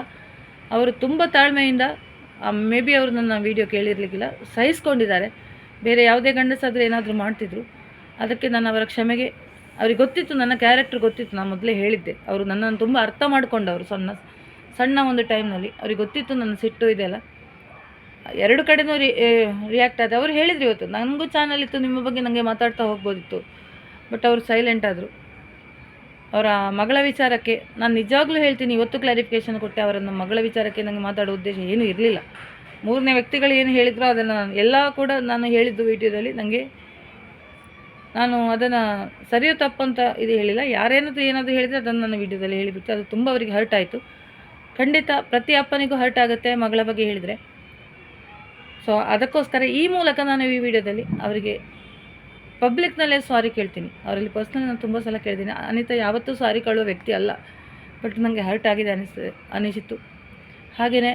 S1: ಅವರು ತುಂಬ ತಾಳ್ಮೆಯಿಂದ, ಮೇ ಬಿ ಅವರು ನನ್ನ ವೀಡಿಯೋ ಕೇಳಿರಲಿಕ್ಕಿಲ್ಲ, ಸಹಿಸ್ಕೊಂಡಿದ್ದಾರೆ. ಬೇರೆ ಯಾವುದೇ ಗಂಡಸಾದರೂ ಏನಾದರೂ ಮಾಡ್ತಿದ್ರು. ಅದಕ್ಕೆ ನಾನು ಅವರ ಕ್ಷಮೆಗೆ, ಅವ್ರಿಗೆ ಗೊತ್ತಿತ್ತು, ನನ್ನ ಕ್ಯಾರೆಕ್ಟರ್ ಗೊತ್ತಿತ್ತು. ನಾನು ಮೊದಲೇ ಹೇಳಿದ್ದೆ. ಅವರು ನನ್ನನ್ನು ತುಂಬ ಅರ್ಥ ಮಾಡಿಕೊಂಡವರು. ಸಣ್ಣ ಒಂದು ಟೈಮ್ನಲ್ಲಿ ಅವ್ರಿಗೆ ಗೊತ್ತಿತ್ತು ನನ್ನ ಸಿಟ್ಟು ಇದೆಲ್ಲ. 2 ಕಡೆನೂ ರಿಯಾಕ್ಟ್ ಆದ. ಅವರು ಹೇಳಿದ್ರು, ಇವತ್ತು ನನಗೂ ಚಾನಲ್ ಇತ್ತು, ನಿಮ್ಮ ಬಗ್ಗೆ ನನಗೆ ಮಾತಾಡ್ತಾ ಹೋಗ್ಬೋದಿತ್ತು. ಬಟ್ ಅವರು ಸೈಲೆಂಟ್ ಆದರು. ಅವರ ಮಗಳ ವಿಚಾರಕ್ಕೆ ನಾನು ನಿಜವಾಗ್ಲೂ ಹೇಳ್ತೀನಿ, ಇವತ್ತು ಕ್ಲಾರಿಫಿಕೇಷನ್ ಕೊಟ್ಟೆ. ಅವರನ್ನು ಮಗಳ ವಿಚಾರಕ್ಕೆ ನನಗೆ ಮಾತಾಡೋ ಉದ್ದೇಶ ಏನೂ ಇರಲಿಲ್ಲ. 3ನೇ ವ್ಯಕ್ತಿಗಳು ಏನು ಹೇಳಿದ್ರು ಅದನ್ನು ಎಲ್ಲ ಕೂಡ ನಾನು ಹೇಳಿದ್ದು ವಿಡಿಯೋದಲ್ಲಿ. ನನಗೆ ನಾನು ಅದನ್ನು ಸರಿಯೋ ತಪ್ಪು ಅಂತ ಇದು ಹೇಳಿಲ್ಲ. ಯಾರೇನಾದರೂ ಏನಾದರೂ ಹೇಳಿದರೆ ಅದನ್ನು ನನ್ನ ವಿಡಿಯೋದಲ್ಲಿ ಹೇಳಿಬಿಟ್ಟು ಅದು ತುಂಬ ಅವರಿಗೆ ಹರ್ಟ್ ಆಯಿತು. ಖಂಡಿತ ಪ್ರತಿ ಅಪ್ಪನಿಗೂ ಹರ್ಟ್ ಆಗುತ್ತೆ ಮಗಳ ಬಗ್ಗೆ ಹೇಳಿದರೆ. ಸೊ ಅದಕ್ಕೋಸ್ಕರ ಈ ಮೂಲಕ ನಾನು ಈ ವಿಡಿಯೋದಲ್ಲಿ ಅವರಿಗೆ ಪಬ್ಲಿಕ್ನಲ್ಲೇ ಸಾರಿ ಕೇಳ್ತೀನಿ. ಅವರಲ್ಲಿ ಪರ್ಸ್ನಲಿ ನಾನು ತುಂಬ ಸಲ ಕೇಳ್ತೀನಿ. ಅನಿತಾ ಯಾವತ್ತೂ ಸಾರಿ ಕೇಳುವ ವ್ಯಕ್ತಿ ಅಲ್ಲ, ಬಟ್ ನನಗೆ ಹರ್ಟ್ ಆಗಿದೆ ಅನಿಸಿತು. ಹಾಗೆಯೇ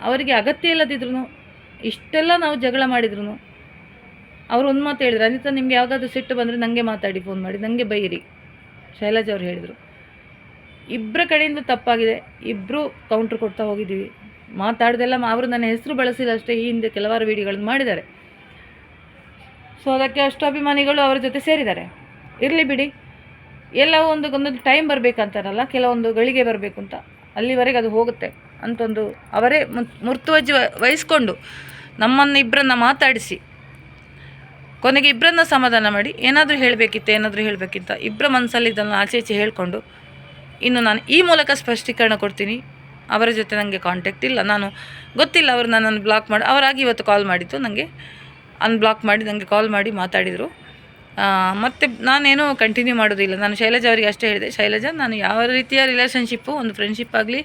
S1: ಅವರಿಗೆ ಅಗತ್ಯ ಇಲ್ಲದಿದ್ರೂ ಇಷ್ಟೆಲ್ಲ ನಾವು ಜಗಳ ಮಾಡಿದ್ರು ಅವರು ಒಂದು ಮಾತು ಹೇಳಿದ್ರು, ಅನಿತಾ ನಿಮ್ಗೆ ಯಾವುದಾದ್ರೂ ಸಿಟ್ಟು ಬಂದರೆ ನನಗೆ ಮಾತಾಡಿ, ಫೋನ್ ಮಾಡಿ ನನಗೆ ಬೈಯಿರಿ. ಶೈಲಜಾ ಅವ್ರು ಹೇಳಿದರು. ಇಬ್ಬರ ಕಡೆಯಿಂದ ತಪ್ಪಾಗಿದೆ, ಇಬ್ಬರು ಕೌಂಟ್ರ್ ಕೊಡ್ತಾ ಹೋಗಿದ್ದೀವಿ. ಮಾತಾಡ್ದೆಲ್ಲ ಅವರು ನನ್ನ ಹೆಸರು ಬಳಸಿಲ್ಲ ಅಷ್ಟೇ, ಈ ಹಿಂದೆ ಕೆಲವಾರು ವೀಡಿಯೋಗಳನ್ನು ಮಾಡಿದ್ದಾರೆ. ಸೊ ಅದಕ್ಕೆ ಅಷ್ಟು ಅಭಿಮಾನಿಗಳು ಅವರ ಜೊತೆ ಸೇರಿದ್ದಾರೆ. ಇರಲಿ ಬಿಡಿ, ಎಲ್ಲ ಒಂದೊಂದು ಟೈಮ್ ಬರಬೇಕಂತಾರಲ್ಲ, ಕೆಲವೊಂದು ಗಳಿಗೆ ಬರಬೇಕು ಅಂತ, ಅಲ್ಲಿವರೆಗೆ ಅದು ಹೋಗುತ್ತೆ ಅಂತೊಂದು ಅವರೇ ಮುರ್ತುವಜ್ಜಿ ವಹಿಸ್ಕೊಂಡು ನಮ್ಮನ್ನು ಇಬ್ಬರನ್ನ ಮಾತಾಡಿಸಿ ಕೊನೆಗೆ ಇಬ್ಬರನ್ನ ಸಮಾಧಾನ ಮಾಡಿ ಏನಾದರೂ ಹೇಳಬೇಕಿತ್ತ ಇಬ್ಬರ ಮನಸ್ಸಲ್ಲಿ ಇದನ್ನು ಆಚೆ ಈಚೆ ಹೇಳಿಕೊಂಡು ಇನ್ನು ನಾನು ಈ ಮೂಲಕ ಸ್ಪಷ್ಟೀಕರಣ ಕೊಡ್ತೀನಿ. ಅವರ ಜೊತೆ ನನಗೆ ಕಾಂಟ್ಯಾಕ್ಟ್ ಇಲ್ಲ, ನಾನು ಗೊತ್ತಿಲ್ಲ, ಅವರು ನನ್ನನ್ನು ಬ್ಲಾಕ್ ಮಾಡಿ ಅವರಾಗಿ ಇವತ್ತು ಕಾಲ್ ಮಾಡಿದ್ದು ನನಗೆ, ಅನ್ಬ್ಲಾಕ್ ಮಾಡಿ ನನಗೆ ಕಾಲ್ ಮಾಡಿ ಮಾತಾಡಿದರು. ಮತ್ತು ನಾನೇನೂ ಕಂಟಿನ್ಯೂ ಮಾಡೋದಿಲ್ಲ. ನಾನು ಶೈಲಜಾ ಅವರಿಗೆ ಅಷ್ಟೇ ಹೇಳಿದೆ, ಶೈಲಜಾ ನಾನು ಯಾವ ರೀತಿಯ ರಿಲೇಷನ್ಶಿಪ್ಪು, ಒಂದು ಫ್ರೆಂಡ್ಶಿಪ್ ಆಗಲಿ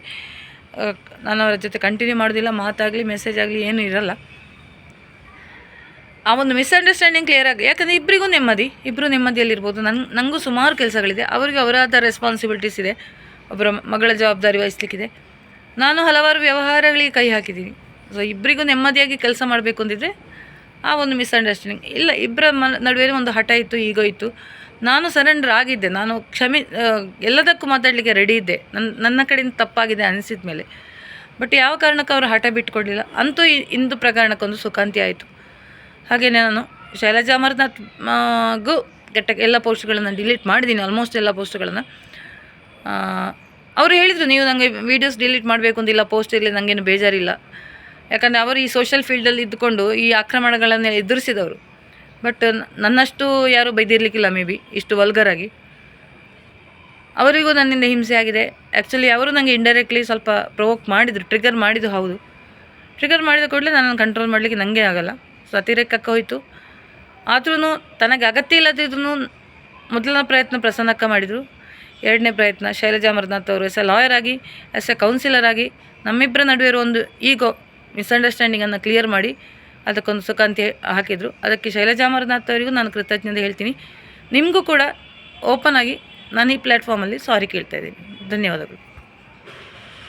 S1: ನಾನು ಅವರ ಜೊತೆ ಕಂಟಿನ್ಯೂ ಮಾಡೋದಿಲ್ಲ, ಮಾತಾಗಲಿ ಮೆಸೇಜ್ ಆಗಲಿ ಏನೂ ಇರಲ್ಲ. ಆ ಒಂದು ಮಿಸ್ಅಂಡರ್ಸ್ಟ್ಯಾಂಡಿಂಗ್ ಕ್ಲಿಯರ್ ಆಗಿ, ಯಾಕಂದರೆ ಇಬ್ಬರಿಗೂ ಇಬ್ಬರು ನೆಮ್ಮದಿಯಲ್ಲಿರ್ಬೋದು. ನನಗೂ ಸುಮಾರು ಕೆಲಸಗಳಿದೆ, ಅವರಿಗೆ ಅವರಾದ ರೆಸ್ಪಾನ್ಸಿಬಿಲಿಟೀಸ್ ಇದೆ, ಒಬ್ಬರ ಮಗಳ ಜವಾಬ್ದಾರಿ ವಹಿಸ್ಲಿಕ್ಕಿದೆ. ನಾನು ಹಲವಾರು ವ್ಯವಹಾರಗಳಿಗೆ ಕೈ ಹಾಕಿದ್ದೀನಿ. ಸೊ ಇಬ್ಬರಿಗೂ ನೆಮ್ಮದಿಯಾಗಿ ಕೆಲಸ ಮಾಡಬೇಕು ಅಂದಿದ್ರೆ ಆ ಒಂದು ಮಿಸ್ಅಂಡರ್ಸ್ಟ್ಯಾಂಡಿಂಗ್ ಇಲ್ಲ. ಇಬ್ಬರ ನಡುವೆ ಒಂದು ಹಠ ಇತ್ತು, ಈಗೋ ಇತ್ತು. ನಾನು ಸರೆಂಡರ್ ಆಗಿದ್ದೆ, ನಾನು ಎಲ್ಲದಕ್ಕೂ ಮಾತಾಡಲಿಕ್ಕೆ ರೆಡಿ ಇದ್ದೆ, ನನ್ನ ಕಡೆಯಿಂದ ತಪ್ಪಾಗಿದೆ ಅನಿಸಿದ ಮೇಲೆ. ಬಟ್ ಯಾವ ಕಾರಣಕ್ಕೂ ಅವರು ಹಠ ಬಿಟ್ಕೊಡಲಿಲ್ಲ. ಅಂತೂ ಇಂದು ಪ್ರಕರಣಕ್ಕೊಂದು ಸುಖಾಂತಿ ಆಯಿತು. ಹಾಗೆಯೇ ನಾನು ಶೈಲಜಾ ಅಮರನಾಥ್ಗೂ ಎಲ್ಲ ಪೋಸ್ಟ್ಗಳನ್ನು ಡಿಲೀಟ್ ಮಾಡಿದ್ದೀನಿ, ಆಲ್ಮೋಸ್ಟ್ ಎಲ್ಲ ಪೋಸ್ಟ್ಗಳನ್ನು. ಅವರು ಹೇಳಿದರು, ನೀವು ನನಗೆ ವೀಡಿಯೋಸ್ ಡಿಲೀಟ್ ಮಾಡಬೇಕು ಅಂತಿಲ್ಲ, ಪೋಸ್ಟ್ ಇರಲಿ, ನನಗೇನು ಬೇಜಾರಿಲ್ಲ. ಯಾಕಂದರೆ ಅವರು ಈ ಸೋಷಲ್ ಫೀಲ್ಡಲ್ಲಿ ಇದ್ದುಕೊಂಡು ಈ ಆಕ್ರಮಣಗಳನ್ನು ಎದುರಿಸಿದವರು. ಬಟ್ ನನ್ನಷ್ಟು ಯಾರೂ ಬೈದಿರಲಿಕ್ಕಿಲ್ಲ, ಮೇ ಬಿ ಇಷ್ಟು ವಲ್ಗರಾಗಿ. ಅವರಿಗೂ ನನ್ನಿಂದ ಹಿಂಸೆ ಆಗಿದೆ. ಆ್ಯಕ್ಚುಲಿ ಅವರು ನನಗೆ ಇಂಡೈರೆಕ್ಟ್ಲಿ ಸ್ವಲ್ಪ ಪ್ರೊವೋಕ್ ಮಾಡಿದರು, ಟ್ರಿಗರ್ ಮಾಡಿದ್ದು ಹೌದು. ಟ್ರಿಗರ್ ಮಾಡಿದ ಕೂಡಲೇ ನನ್ನನ್ನು ಕಂಟ್ರೋಲ್ ಮಾಡಲಿಕ್ಕೆ ನನಗೆ ಆಗಲ್ಲ. ಸೊ ಅತಿರೇಕಕ್ಕೆ ಹೋಯಿತು. ಆದ್ರೂ ತನಗೆ ಅಗತ್ಯ ಇಲ್ಲದಿದ್ರೂ ಮೊದಲನೇ ಪ್ರಯತ್ನ ಪ್ರಸನ್ನಕ್ಕ ಮಾಡಿದರು, ಎರಡನೇ ಪ್ರಯತ್ನ ಶೈಲಜಾ ಅಮರನಾಥ್ ಅವರು ಎಸ್ ಎ ಲಾಯರ್ ಆಗಿ, ಎಸ್ ಎ ಕೌನ್ಸಿಲರ್ ಆಗಿ ನಮ್ಮಿಬ್ಬರ ನಡುವೆ ಇರೋ ಒಂದು ಈಗೋ ಮಿಸ್ಅಂಡರ್ಸ್ಟ್ಯಾಂಡಿಂಗನ್ನು ಕ್ಲಿಯರ್ ಮಾಡಿ ಅದಕ್ಕೊಂದು ಸುಖಾಂತಿ ಹಾಕಿದರು. ಅದಕ್ಕೆ ಶೈಲಜಾ ಅಮರನಾಥ್ ಅವರಿಗೂ ನಾನು ಕೃತಜ್ಞತೆ ಹೇಳ್ತೀನಿ. ನಿಮಗೂ ಕೂಡ ಓಪನ್ ಆಗಿ ನಾನು ಈ ಪ್ಲ್ಯಾಟ್ಫಾರ್ಮಲ್ಲಿ ಸಾರಿ ಕೇಳ್ತಾ ಇದ್ದೀನಿ. ಧನ್ಯವಾದಗಳು.